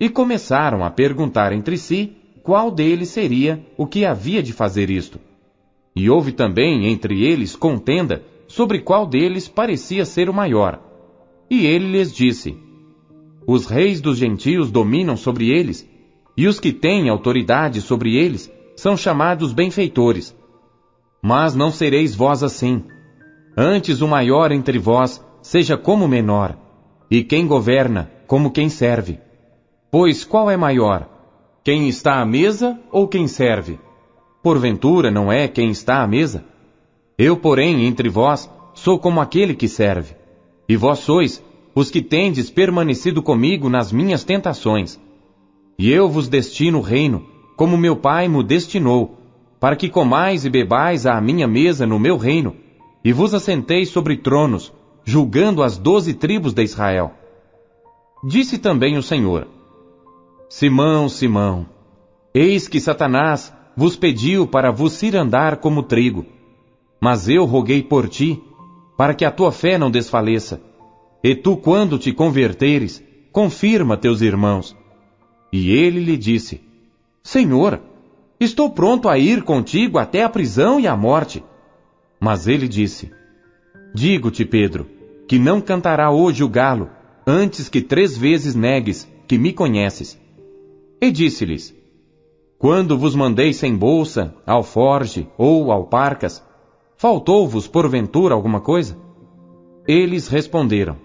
e começaram a perguntar entre si qual deles seria o que havia de fazer isto. E houve também entre eles contenda sobre qual deles parecia ser o maior. E ele lhes disse: Os reis dos gentios dominam sobre eles, e os que têm autoridade sobre eles são chamados benfeitores. Mas não sereis vós assim. Antes o maior entre vós seja como o menor, e quem governa como quem serve. Pois qual é maior? Quem está à mesa ou quem serve? Porventura não é quem está à mesa? Eu, porém, entre vós, sou como aquele que serve. E vós sois os que tendes permanecido comigo nas minhas tentações. E eu vos destino o reino, como meu Pai mo destinou, para que comais e bebais à minha mesa no meu reino, e vos assenteis sobre tronos, julgando as 12 tribos de Israel. Disse também o Senhor: Simão, Simão, eis que Satanás vos pediu para vos cirandar como trigo. Mas eu roguei por ti, para que a tua fé não desfaleça. E tu, quando te converteres, confirma teus irmãos. E ele lhe disse: Senhor, estou pronto a ir contigo até a prisão e a morte. Mas ele disse: Digo-te, Pedro, que não cantará hoje o galo, antes que 3 vezes negues que me conheces. E disse-lhes: Quando vos mandei sem bolsa, alforge ou alparcas, faltou-vos porventura alguma coisa? Eles responderam: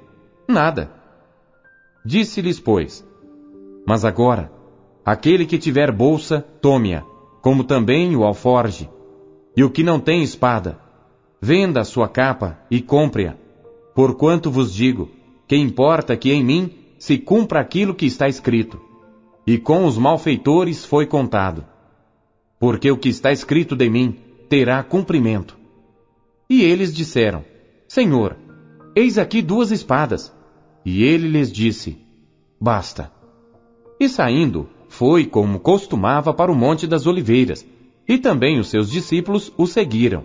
Nada. Disse-lhes, pois: Mas agora, aquele que tiver bolsa, tome-a, como também o alforge. E o que não tem espada, venda a sua capa e compre-a. Porquanto vos digo, que importa que em mim se cumpra aquilo que está escrito. E com os malfeitores foi contado. Porque o que está escrito de mim terá cumprimento. E eles disseram: Senhor, eis aqui 2 espadas. E ele lhes disse: Basta. E saindo, foi como costumava para o Monte das Oliveiras, e também os seus discípulos o seguiram.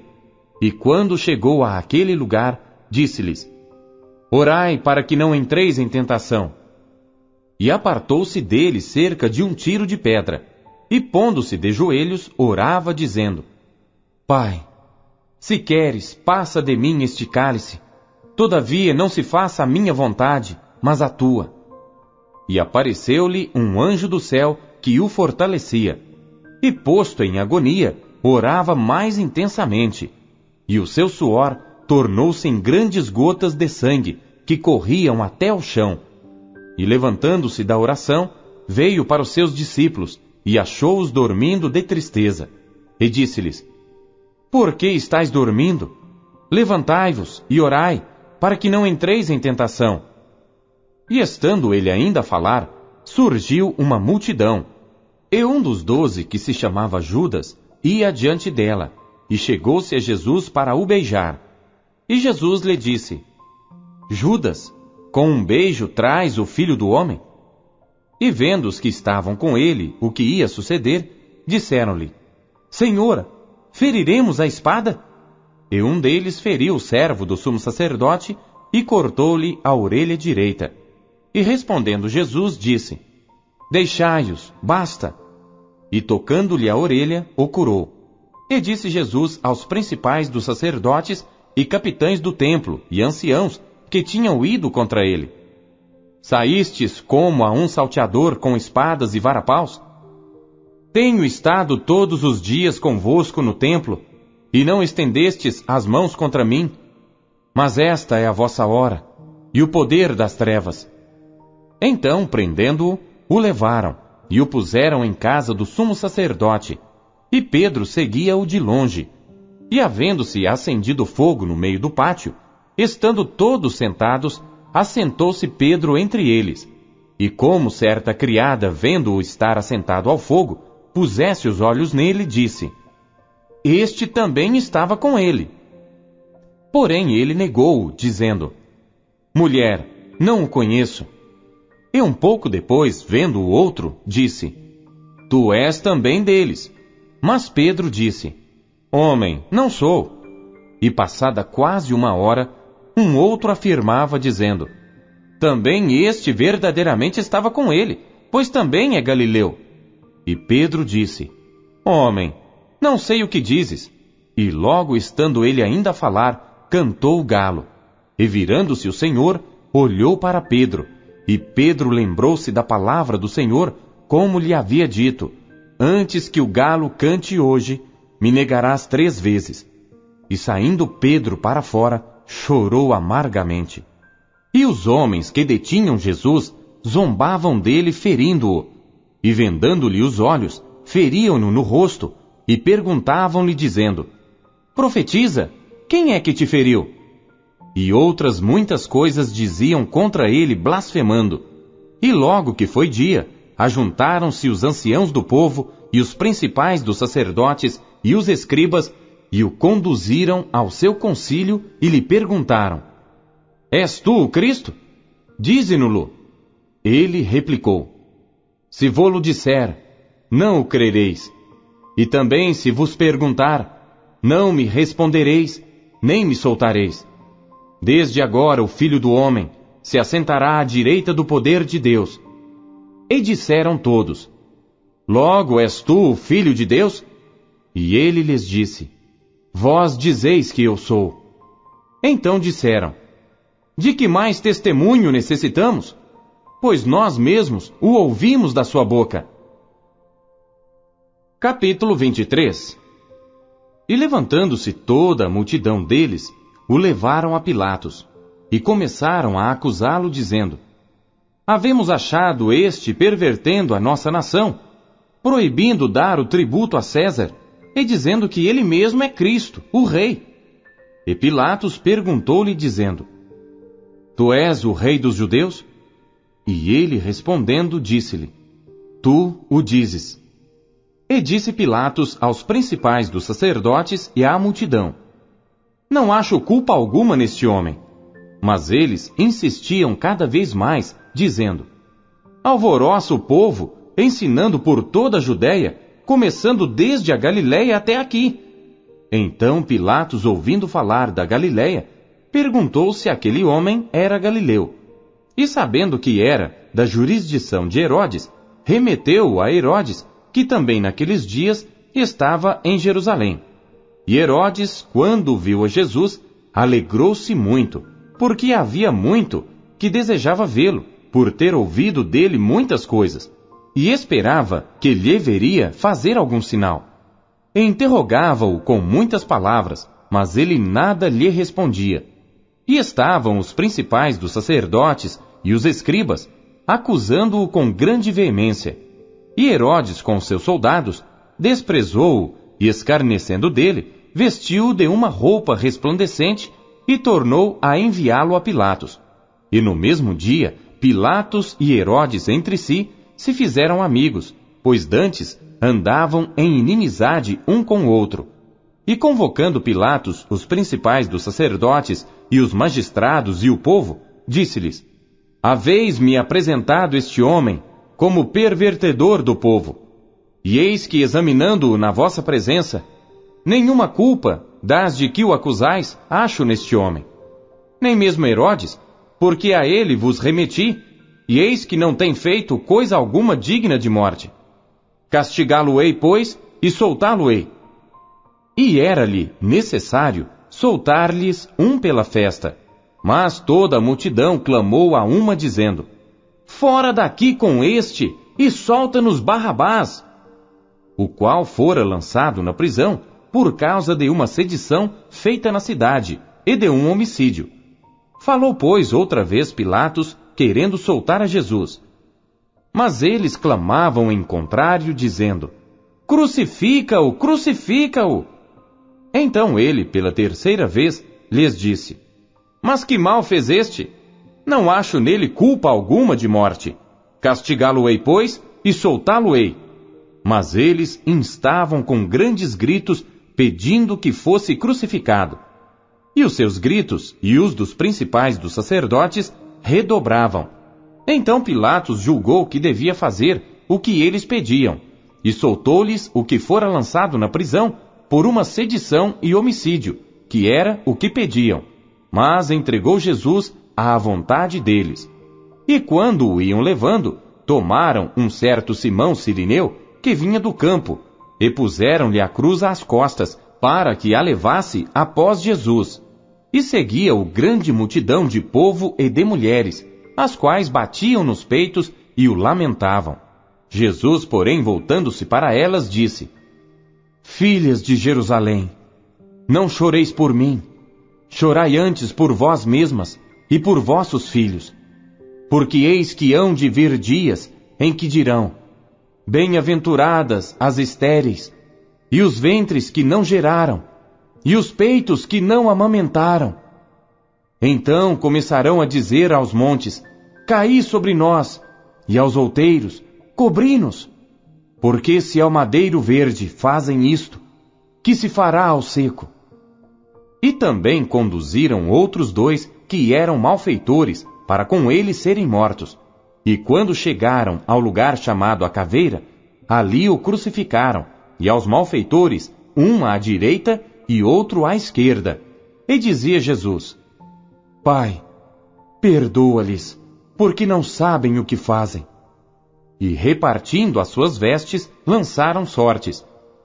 E quando chegou àquele lugar, disse-lhes: Orai para que não entreis em tentação. E apartou-se dele cerca de 1 tiro de pedra, e pondo-se de joelhos, orava, dizendo: Pai, se queres, passa de mim este cálice. Todavia não se faça a minha vontade, mas a tua. E apareceu-lhe um anjo do céu que o fortalecia. E posto em agonia, orava mais intensamente. E o seu suor tornou-se em grandes gotas de sangue, que corriam até ao chão. E levantando-se da oração, veio para os seus discípulos, e achou-os dormindo de tristeza. E disse-lhes: Por que estáis dormindo? Levantai-vos e orai, para que não entreis em tentação. E estando ele ainda a falar, surgiu uma multidão. E um dos 12, que se chamava Judas, ia diante dela, e chegou-se a Jesus para o beijar. E Jesus lhe disse: Judas, com um beijo traz o Filho do Homem? E vendo os que estavam com ele o que ia suceder, disseram-lhe: Senhor, feriremos a espada? E um deles feriu o servo do sumo sacerdote e cortou-lhe a orelha direita. E respondendo Jesus, disse: Deixai-os, basta. E tocando-lhe a orelha, o curou. E disse Jesus aos principais dos sacerdotes e capitães do templo e anciãos que tinham ido contra ele: Saístes como a um salteador com espadas e varapaus? Tenho estado todos os dias convosco no templo, e não estendestes as mãos contra mim. Mas esta é a vossa hora, e o poder das trevas. Então, prendendo-o, o levaram, e o puseram em casa do sumo sacerdote, e Pedro seguia-o de longe. E havendo-se acendido fogo no meio do pátio, estando todos sentados, assentou-se Pedro entre eles. E como certa criada, vendo-o estar assentado ao fogo, pusesse os olhos nele, disse: Este também estava com ele. Porém ele negou-o, dizendo: Mulher, não o conheço. E um pouco depois, vendo o outro, disse: Tu és também deles. Mas Pedro disse: Homem, não sou. E passada quase 1 hora, um outro afirmava, dizendo: Também este verdadeiramente estava com ele, pois também é galileu. E Pedro disse: Homem, não sei o que dizes. E logo estando ele ainda a falar, cantou o galo. E virando-se o Senhor, olhou para Pedro. E Pedro lembrou-se da palavra do Senhor, como lhe havia dito: Antes que o galo cante hoje, me negarás 3 vezes. E saindo Pedro para fora, chorou amargamente. E os homens que detinham Jesus zombavam dele, ferindo-o. E vendando-lhe os olhos, feriam-no no rosto, e perguntavam-lhe, dizendo: Profetiza, quem é que te feriu? E outras muitas coisas diziam contra ele, blasfemando. E logo que foi dia, ajuntaram-se os anciãos do povo, e os principais dos sacerdotes, e os escribas, e o conduziram ao seu concílio, e lhe perguntaram: És tu o Cristo? Dize-no-lo. Ele replicou: Se vô-lo disser, não o crereis. E também se vos perguntar, não me respondereis, nem me soltareis. Desde agora o Filho do Homem se assentará à direita do poder de Deus. E disseram todos: Logo és tu o Filho de Deus? E ele lhes disse: Vós dizeis que eu sou. Então disseram: De que mais testemunho necessitamos? Pois nós mesmos o ouvimos da sua boca. Capítulo 23. E levantando-se toda a multidão deles, o levaram a Pilatos, e começaram a acusá-lo, dizendo: Havemos achado este pervertendo a nossa nação, proibindo dar o tributo a César, e dizendo que ele mesmo é Cristo, o Rei. E Pilatos perguntou-lhe, dizendo: Tu és o Rei dos judeus? E ele, respondendo, disse-lhe: Tu o dizes. E disse Pilatos aos principais dos sacerdotes e à multidão: Não acho culpa alguma neste homem. Mas eles insistiam cada vez mais, dizendo: Alvoroça o povo, ensinando por toda a Judéia, começando desde a Galiléia até aqui. Então Pilatos, ouvindo falar da Galiléia, perguntou se aquele homem era galileu. E sabendo que era da jurisdição de Herodes, remeteu-o a Herodes, que também naqueles dias estava em Jerusalém. E Herodes, quando viu a Jesus, alegrou-se muito, porque havia muito que desejava vê-lo, por ter ouvido dele muitas coisas, e esperava que lhe veria fazer algum sinal. E interrogava-o com muitas palavras, mas ele nada lhe respondia. E estavam os principais dos sacerdotes e os escribas, acusando-o com grande veemência. E Herodes, com seus soldados, desprezou-o e, escarnecendo dele, vestiu-o de uma roupa resplandecente e tornou a enviá-lo a Pilatos. E no mesmo dia, Pilatos e Herodes entre si se fizeram amigos, pois dantes andavam em inimizade um com o outro. E convocando Pilatos os principais dos sacerdotes e os magistrados e o povo, disse-lhes: Haveis-me apresentado este homem como pervertedor do povo. E eis que, examinando-o na vossa presença, nenhuma culpa das de que o acusais acho neste homem. Nem mesmo Herodes, porque a ele vos remeti, e eis que não tem feito coisa alguma digna de morte. Castigá-lo-ei, pois, e soltá-lo-ei. E era-lhe necessário soltar-lhes um pela festa. Mas toda a multidão clamou a uma, dizendo: Fora daqui com este, e solta-nos Barrabás! O qual fora lançado na prisão por causa de uma sedição feita na cidade e de um homicídio. Falou, pois, outra vez Pilatos, querendo soltar a Jesus. Mas eles clamavam em contrário, dizendo: Crucifica-o, crucifica-o! Então ele, pela terceira vez, lhes disse: Mas que mal fez este? Não acho nele culpa alguma de morte. Castigá-lo-ei, pois, e soltá-lo-ei. Mas eles instavam com grandes gritos, pedindo que fosse crucificado. E os seus gritos e os dos principais dos sacerdotes redobravam. Então Pilatos julgou que devia fazer o que eles pediam, e soltou-lhes o que fora lançado na prisão por uma sedição e homicídio, que era o que pediam, mas entregou Jesus à vontade deles. E quando o iam levando, tomaram um certo Simão Cirineu, que vinha do campo, e puseram-lhe a cruz às costas, para que a levasse após Jesus. E seguia-o grande multidão de povo e de mulheres, as quais batiam nos peitos e o lamentavam. Jesus, porém, voltando-se para elas, disse: Filhas de Jerusalém, não choreis por mim, chorai antes por vós mesmas e por vossos filhos. Porque eis que hão de vir dias em que dirão: Bem-aventuradas as estéreis, e os ventres que não geraram, e os peitos que não amamentaram. Então começarão a dizer aos montes: Caí sobre nós, e aos outeiros: Cobri-nos. Porque se ao madeiro verde fazem isto, que se fará ao seco? E também conduziram outros 2 que eram malfeitores, para com eles serem mortos. E quando chegaram ao lugar chamado a Caveira, ali o crucificaram, e aos malfeitores, um à direita e outro à esquerda. E dizia Jesus: Pai, perdoa-lhes, porque não sabem o que fazem. E repartindo as suas vestes, lançaram sortes.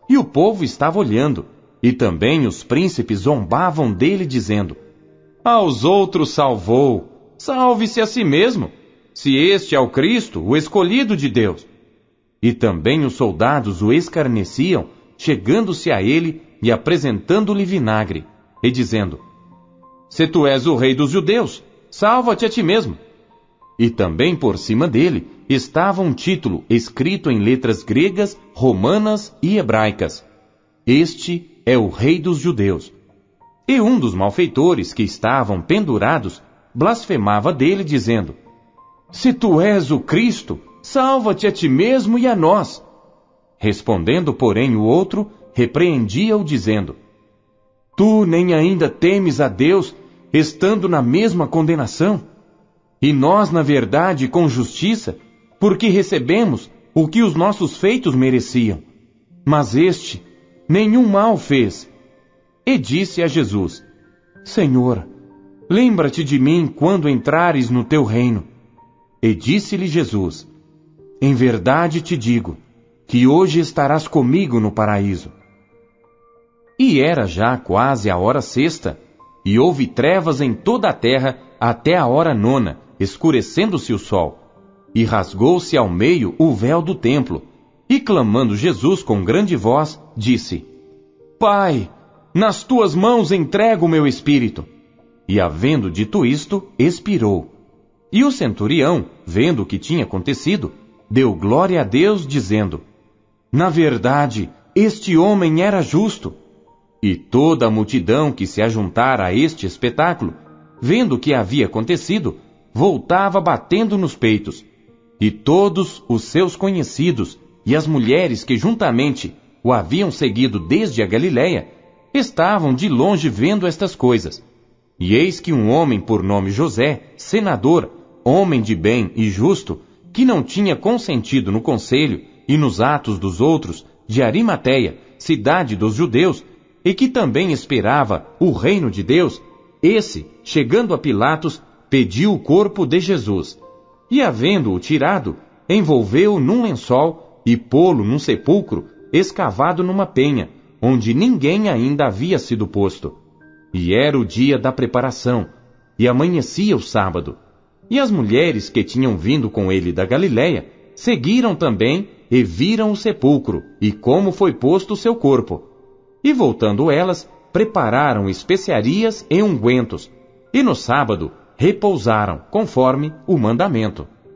E o povo estava olhando, e também os príncipes zombavam dele, dizendo: Aos outros salvou, salve-se a si mesmo, se este é o Cristo, o escolhido de Deus. E também os soldados o escarneciam, chegando-se a ele e apresentando-lhe vinagre, e dizendo: Se tu és o rei dos judeus, salva-te a ti mesmo. E também por cima dele estava um título escrito em letras gregas, romanas e hebraicas: Este é o rei dos judeus. E um dos malfeitores que estavam pendurados blasfemava dele, dizendo: Se tu és o Cristo, salva-te a ti mesmo e a nós. Respondendo, porém, o outro repreendia-o, dizendo: Tu nem ainda temes a Deus, estando na mesma condenação? E nós, na verdade, com justiça, porque recebemos o que os nossos feitos mereciam. Mas este nenhum mal fez. E disse a Jesus: Senhor, lembra-te de mim quando entrares no teu reino. E disse-lhe Jesus: Em verdade te digo, que hoje estarás comigo no paraíso. E era já quase a hora sexta, e houve trevas em toda a terra até a hora 9, escurecendo-se o sol. E rasgou-se ao meio o véu do templo. E clamando Jesus com grande voz, disse: Pai, nas tuas mãos entrego o meu espírito. E havendo dito isto, expirou. E o centurião, vendo o que tinha acontecido, deu glória a Deus, dizendo: Na verdade, este homem era justo. E toda a multidão que se ajuntara a este espetáculo, vendo o que havia acontecido, voltava batendo nos peitos. E todos os seus conhecidos e as mulheres que juntamente o haviam seguido desde a Galiléia, estavam de longe vendo estas coisas. E eis que um homem por nome José, senador, homem de bem e justo, que não tinha consentido no conselho e nos atos dos outros, de Arimateia, cidade dos judeus, e que também esperava o reino de Deus, esse, chegando a Pilatos, pediu o corpo de Jesus. E havendo-o tirado, envolveu-o num lençol e pô-lo num sepulcro escavado numa penha, onde ninguém ainda havia sido posto. E era o dia da preparação, e amanhecia o sábado. E as mulheres que tinham vindo com ele da Galiléia seguiram também e viram o sepulcro e como foi posto o seu corpo. E voltando elas, prepararam especiarias e ungüentos, e no sábado repousaram, conforme o mandamento.